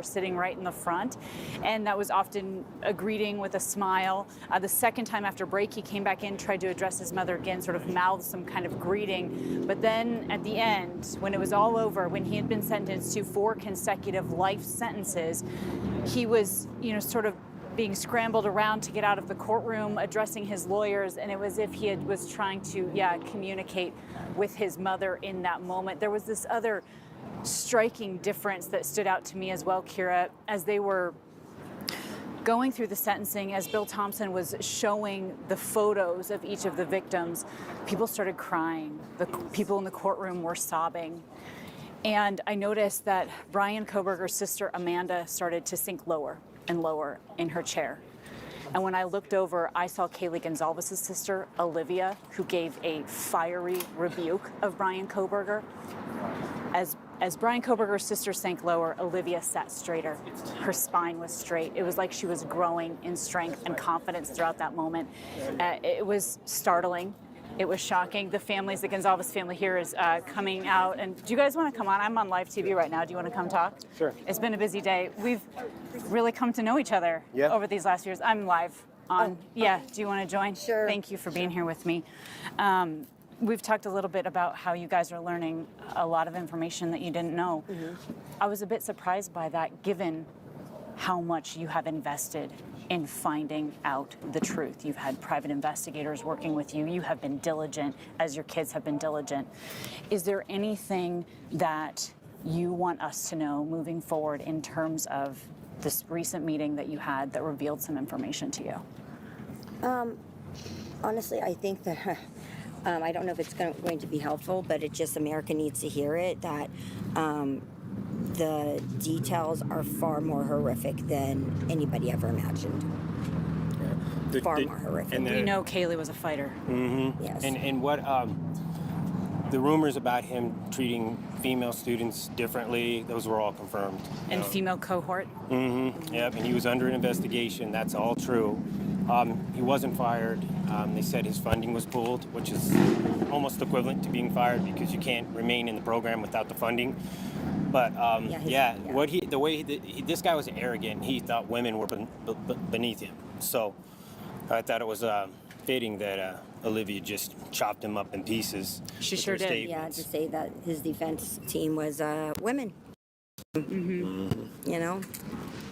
sitting right in the front, and that was often a greeting with a smile. The second time after break, he came back in, tried to address his mother again, sort of mouthed some kind of greeting. But then at the end, when it was all over, when he had been sentenced to 4 consecutive life sentences, he was, sort of being scrambled around to get out of the courtroom, addressing his lawyers, and it was as if he was trying to, communicate with his mother in that moment. There was this other striking difference that stood out to me as well, Kira, as they were going through the sentencing, as Bill Thompson was showing the photos of each of the victims, people started crying. The people in the courtroom were sobbing. And I noticed that Bryan Kohberger's sister, Amanda, started to sink lower and lower in her chair. And when I looked over, I saw Kaylee Goncalves' sister, Olivia, who gave a fiery rebuke of Bryan Kohberger. As Bryan Kohberger's sister sank lower, Olivia sat straighter. Her spine was straight. It was like she was growing in strength and confidence throughout that moment. It was startling. It was shocking. The Goncalves family here is coming out. And do you guys want to come on? I'm on live TV right now. Do you want to come talk? Sure. It's been a busy day. We've really come to know each other over these last years. I'm live on. Do you want to join? Sure. Thank you for being here with me. We've talked a little bit about how you guys are learning a lot of information that you didn't know. Mm-hmm. I was a bit surprised by that, given how much you have invested in finding out the truth. You've had private investigators working with you. You have been diligent, as your kids have been diligent. Is there anything that you want us to know moving forward in terms of this recent meeting that you had that revealed some information to you? Honestly, I think that I don't know if it's going to be helpful, but America needs to hear it, that the details are far more horrific than anybody ever imagined. Far more horrific. And we know Kaylee was a fighter. Mm-hmm. Yes. And what the rumors about him treating female students differently, those were all confirmed. And female cohort? Mm-hmm. Yep, and he was under investigation. That's all true. He wasn't fired. They said his funding was pulled, which is almost equivalent to being fired because you can't remain in the program without the funding. But this guy was arrogant. He thought women were beneath him. So I thought it was fitting that Olivia just chopped him up in pieces. She sure did. Statements. Yeah, to say that his defense team was women. Mm-hmm. You know?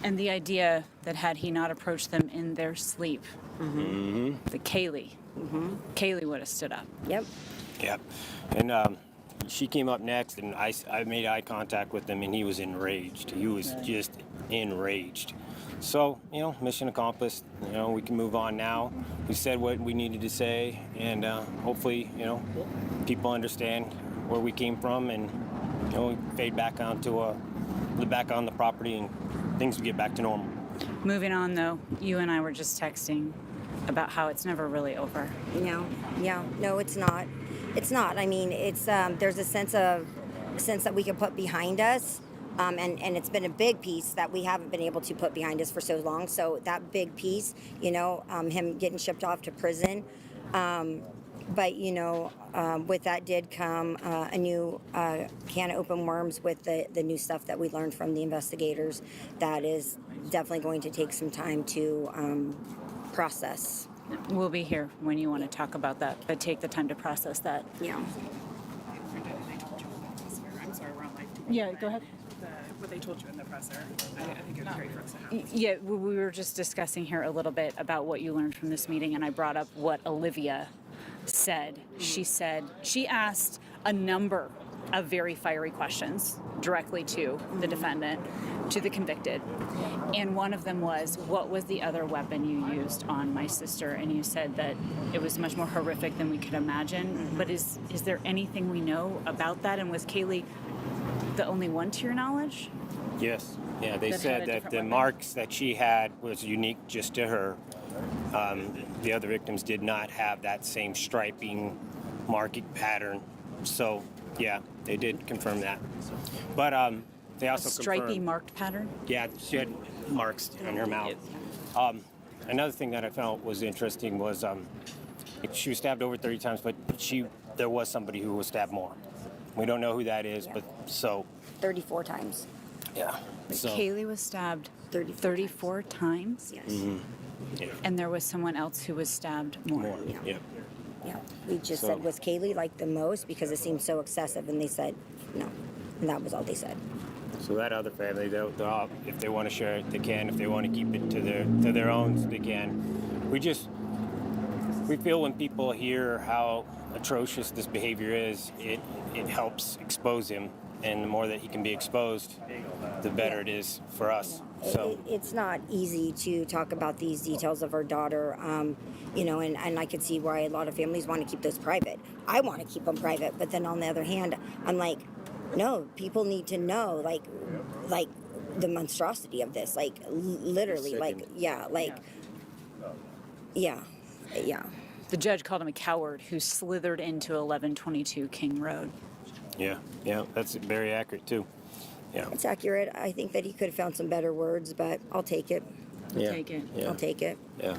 And the idea that had he not approached them in their sleep, the Kaylee would have stood up. Yep. Yep. And she came up next, and I made eye contact with him, and he was enraged. He was just enraged. So, mission accomplished. We can move on now. We said what we needed to say, and hopefully, people understand where we came from, and we fade back onto back on the property, and things will get back to normal. Moving on, though, you and I were just texting about how it's never really over. No, it's not. It's not. I mean, it's there's a sense that we can put behind us, and it's been a big piece that we haven't been able to put behind us for so long. So that big piece, him getting shipped off to prison, but with that did come a new can of open worms with the new stuff that we learned from the investigators. That is definitely going to take some time to process. We'll be here when you want to talk about that, but take the time to process that. Yeah. I'm sorry, we're on live TV. Yeah, go ahead. What they told you in the presser, I think it was great for us to have. Yeah, we were just discussing here a little bit about what you learned from this meeting, and I brought up what Olivia said. She asked a number of very fiery questions directly to the defendant, to the convicted. And one of them was, what was the other weapon you used on my sister? And you said that it was much more horrific than we could imagine. But is there anything we know about that? And was Kaylee the only one to your knowledge? Yes. Yeah, they That said had a that different the weapon? marks that she had was unique just to her. The other victims did not have that same striping marking pattern. So, yeah, they did confirm that. But they also Stripy confirmed, marked pattern? yeah, she had marks on her mouth. Another thing that I felt was interesting was she was stabbed over 30 times, but there was somebody who was stabbed more. We don't know who that is, Yeah. but so 34 times. Yeah. So, Kaylee was stabbed 34 times, Yes. yeah. and there was someone else who was stabbed more. Yeah. Yeah. Yeah. We just So- said, was Kaylee like the most? Because it seemed so excessive. And they said, no. And that was all they said. So that other family, they'll, if they want to share it, they can. If they want to keep it to their own, they can. We feel when people hear how atrocious this behavior is, it helps expose him, and the more that he can be exposed, the better it is for us. So It's not easy to talk about these details of our daughter, you know, and I could see why a lot of families want to keep those private. I want to keep them private, but then on the other hand, I'm like, no, people need to know, like the monstrosity of this, like literally, like, yeah, like, yeah. The judge called him a coward who slithered into 1122 King Road. yeah, that's very accurate too. Yeah. It's accurate. I think that he could have found some better words, but I'll take it. Take it. Yeah. I'll take it. Yeah.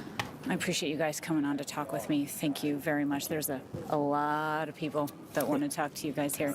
I appreciate you guys coming on to talk with me. Thank you very much. There's a lot of people that want to talk to you guys here.